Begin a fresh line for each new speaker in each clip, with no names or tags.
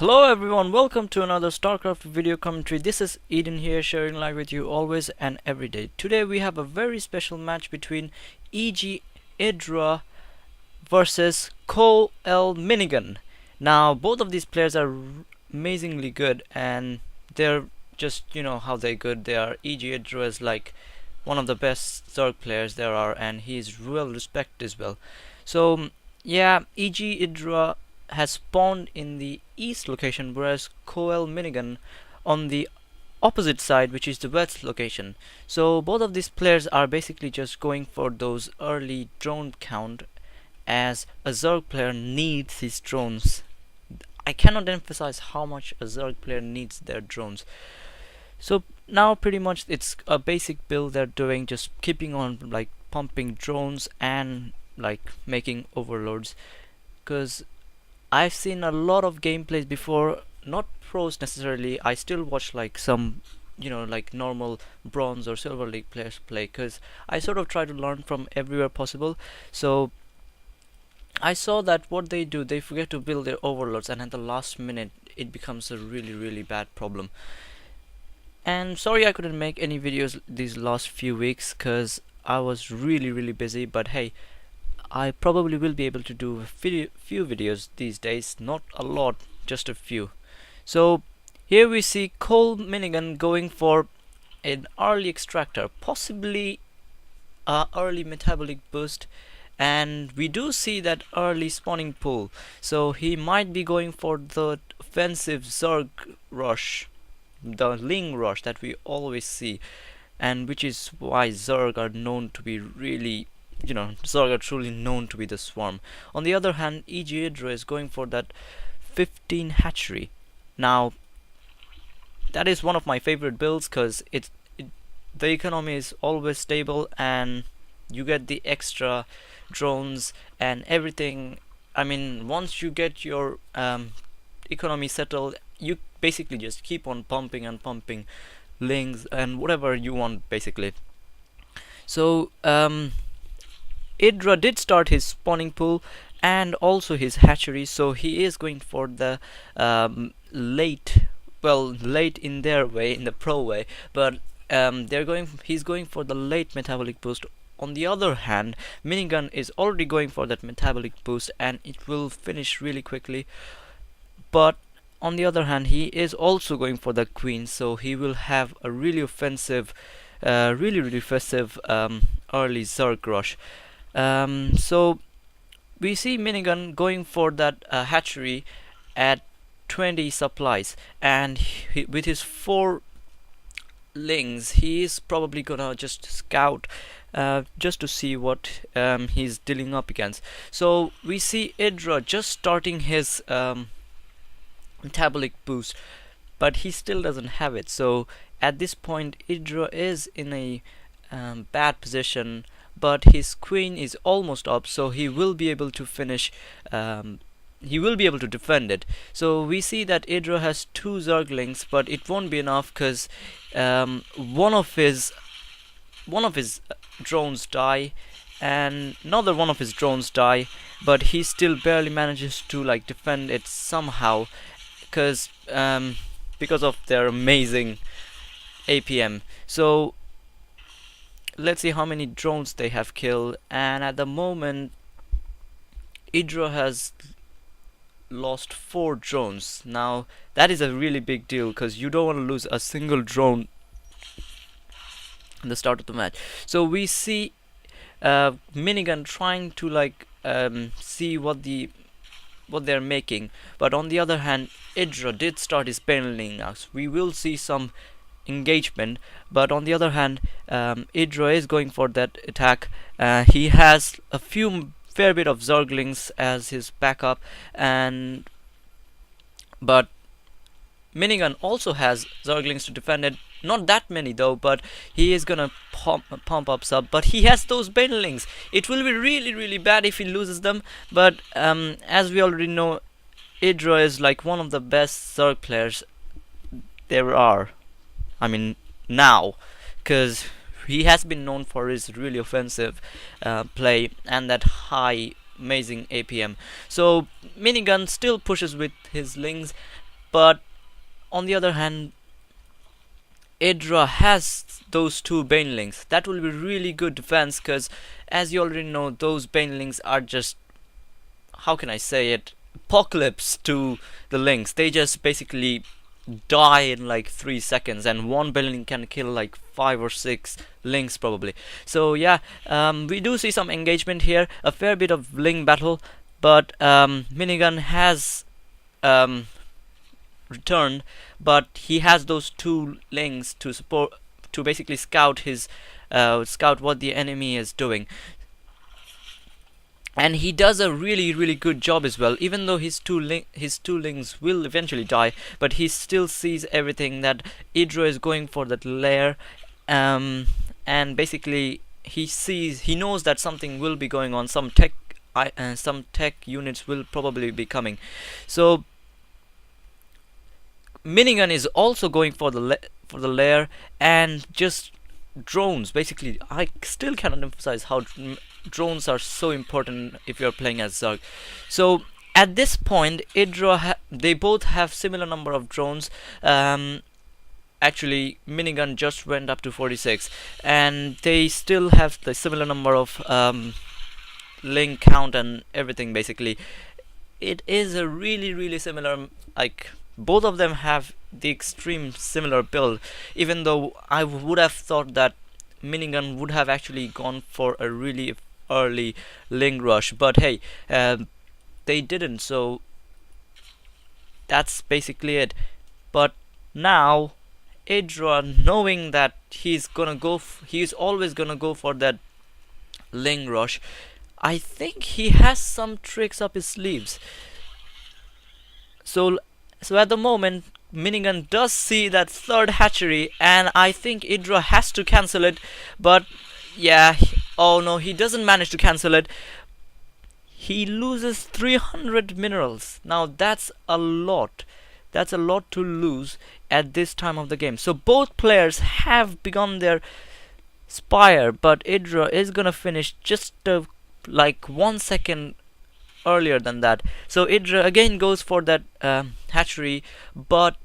Hello everyone, welcome to another StarCraft video commentary. This is Eden here, sharing live with you always and every day. Today we have a very special match between EGIdra versus CoLMinigun. Now both of these players are amazingly good, and they're just, you know how they're good. They are. EGIdra is like one of the best Zerg players there are, and he is well respected as well. So yeah, EGIdra has spawned in the east location, whereas CoLMinigun on the opposite side, which is the west location. So both of these players are basically just going for those early drone count, as a Zerg player needs his drones. I cannot emphasize how much a Zerg player needs their drones. So now pretty much it's a basic build they're doing, just keeping on like pumping drones and like making overloads, because I've seen a lot of gameplays before, not pros necessarily. I still watch like some, like normal bronze or silver league players play, because I sort of try to learn from everywhere possible. So I saw that what they do, they forget to build their overloads, and at the last minute it becomes a really bad problem. And sorry I couldn't make any videos these last few weeks because I was really busy, but hey, I probably will be able to do a few videos these days, not a lot, just a few. So here we see CoLMinigun going for an early extractor, possibly a early metabolic boost, and we do see that early spawning pool. So he might be going for the offensive Zerg rush, the Ling rush that we always see, and which is why Zerg are known to be really, Zerg are truly known to be the swarm. On the other hand, EGIdra is going for that 15 hatchery. Now that is one of my favorite builds, because the economy is always stable and you get the extra drones and everything. I mean, once you get your economy settled, you basically just keep on pumping and pumping lings and whatever you want basically. So Idra did start his spawning pool and also his hatchery, so he is going for the late in their way, in the pro way, but he's going for the late metabolic boost. On the other hand, Minigun is already going for that metabolic boost, and it will finish really quickly. But on the other hand, he is also going for the queen, so he will have a really offensive, really offensive early Zerg rush. So we see Minigun going for that hatchery at 20 supplies, and with his 4 lings, he is probably gonna just scout just to see what he's dealing up against. So we see Idra just starting his metabolic boost, but he still doesn't have it. So at this point, Idra is in a bad position, but his queen is almost up, so he will be able to finish. He will be able to defend it. So we see that Idra has 2 Zerglings, but it won't be enough, because one of his drones die, and another one of his drones die, but he still barely manages to like defend it somehow, because of their amazing APM. So let's see how many drones they have killed, and at the moment Idra has lost 4 drones. Now that is a really big deal, because you don't want to lose a single drone in the start of the match. So we see Minigun trying to like see what they're making, but on the other hand, Idra did start his paneling now. So we will see some engagement, but on the other hand, Idra is going for that attack. He has a fair bit of Zerglings as his backup, but Minigun also has Zerglings to defend it. Not that many though, but he is gonna pump up sub, but he has those banelings. It will be really bad if he loses them, but as we already know, Idra is like one of the best Zerg players there are. I mean now, because he has been known for his really offensive play and that high amazing APM. So Minigun still pushes with his lings, but on the other hand, EGIdra has those two banelings. That will be really good defense, because as you already know, those banelings are just, how can I say it, apocalypse to the links. They just basically die in like 3 seconds, and one baneling can kill like 5 or 6 links probably. So yeah, we do see some engagement here, a fair bit of link battle, but Minigun has returned, but he has those two links to support, to basically scout his scout what the enemy is doing, and he does a really good job as well. Even though his two links will eventually die, but he still sees everything that EGIdra is going for that lair, and basically he knows that something will be going on, some tech units will probably be coming. So Minigun is also going for the lair, and just drones. Basically, I still cannot emphasize how drones are so important if you're playing as Zerg. So at this point, EGIdra they both have similar number of drones. Actually, Minigun just went up to 46, and they still have the similar number of link count and everything. Basically, it is a really similar, like, both of them have the extreme similar build, even though I would have thought that Minigun would have actually gone for a really early link rush, but hey, they didn't, so that's basically it. But now EGIdra, knowing that he's always gonna go for that link rush, I think he has some tricks up his sleeves. So at the moment, Minigun does see that third hatchery, and I think EGIdra has to cancel it, but yeah, oh no, he doesn't manage to cancel it. He loses 300 minerals. Now that's a lot. That's a lot to lose at this time of the game. So both players have begun their spire, but EGIdra is gonna finish just like 1 second earlier than that. So EGIdra again goes for that hatchery, but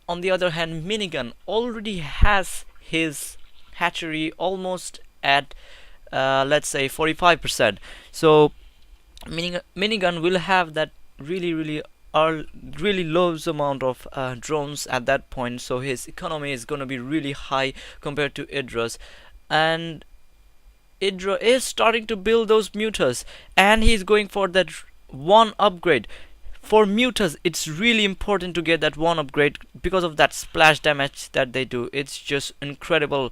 on the other hand, Minigun already has his hatchery almost at let's say 45%. So Minigun will have that really low amount of drones at that point, so his economy is gonna be really high compared to EGIdra's. And EGIdra is starting to build those mutas, and he's going for that one upgrade. For mutas, it's really important to get that one upgrade because of that splash damage that they do. It's just incredible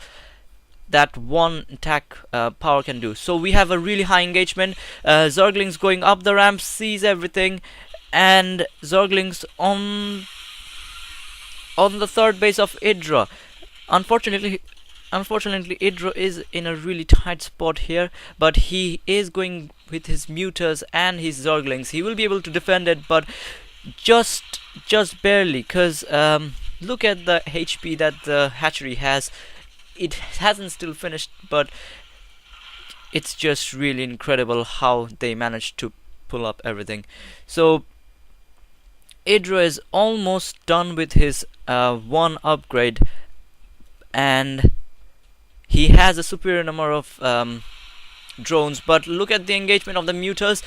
that one attack power can do. So we have a really high engagement. Zerglings going up the ramp, sees everything, and Zerglings on the third base of EGIdra. Unfortunately, EGIdra is in a really tight spot here, but he is going with his mutas and his Zerglings. He will be able to defend it, but just barely, because look at the HP that the hatchery has. It hasn't still finished, but it's just really incredible how they managed to pull up everything. So EGIdra is almost done with his one upgrade, and he has a superior number of drones. But look at the engagement of the mutas.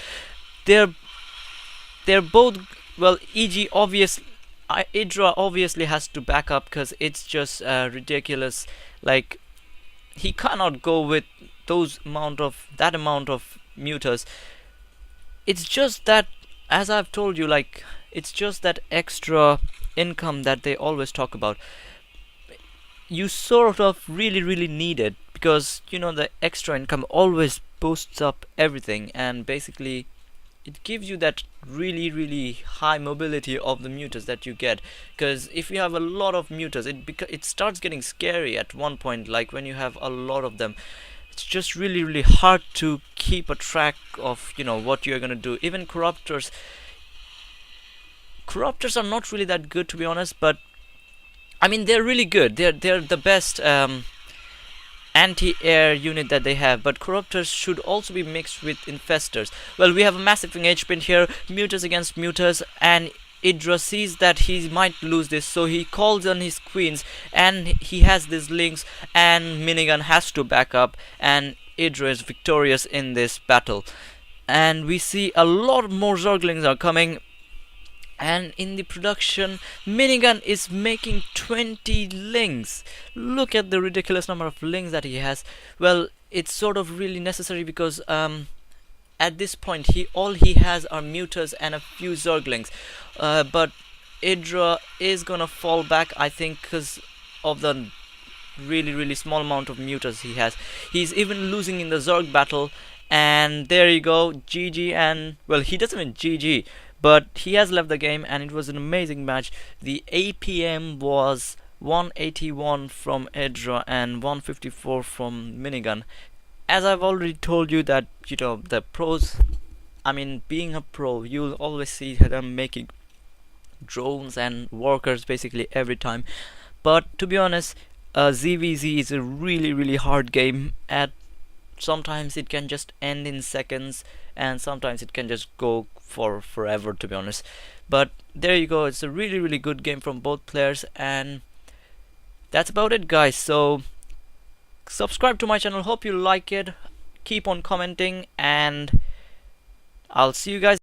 They're both, well, EGIdra obviously has to back up, because it's just ridiculous. Like, he cannot go with that amount of mutas. It's just that, as I've told you, like, it's just that extra income that they always talk about. You sort of really need it, because you know the extra income always boosts up everything, and basically it gives you that really high mobility of the mutas that you get. Because if you have a lot of mutas, it starts getting scary at one point. Like when you have a lot of them, it's just really hard to keep a track of, you know, what you're gonna do. Even corruptors are not really that good, to be honest, but I mean, they're really good. They're the best anti-air unit that they have, but corruptors should also be mixed with infestors. Well, we have a massive engagement here, mutas against mutas, and EGIdra sees that he might lose this, so he calls on his queens and he has these links, and Minigun has to back up, and EGIdra is victorious in this battle. And we see a lot more Zerglings are coming, and in the production, Minigun is making 20 links. Look at the ridiculous number of links that he has. Well, it's sort of really necessary because at this point all he has are Muters and a few Zerglings, but EGIdra is gonna fall back, I think, because of the really small amount of Muters he has. He's even losing in the Zerg battle, and there you go, GG. And well, he doesn't win GG, but he has left the game, and it was an amazing match. The APM was 181 from EGIdra and 154 from Minigun. As I've already told you that, you know, the pros, I mean, being a pro, you'll always see them making drones and workers basically every time. But to be honest, ZvZ is a really hard game. At sometimes it can just end in seconds, and sometimes it can just go for forever, to be honest. But there you go, it's a really good game from both players, and that's about it, guys. So subscribe to my channel, hope you like it, keep on commenting, and I'll see you guys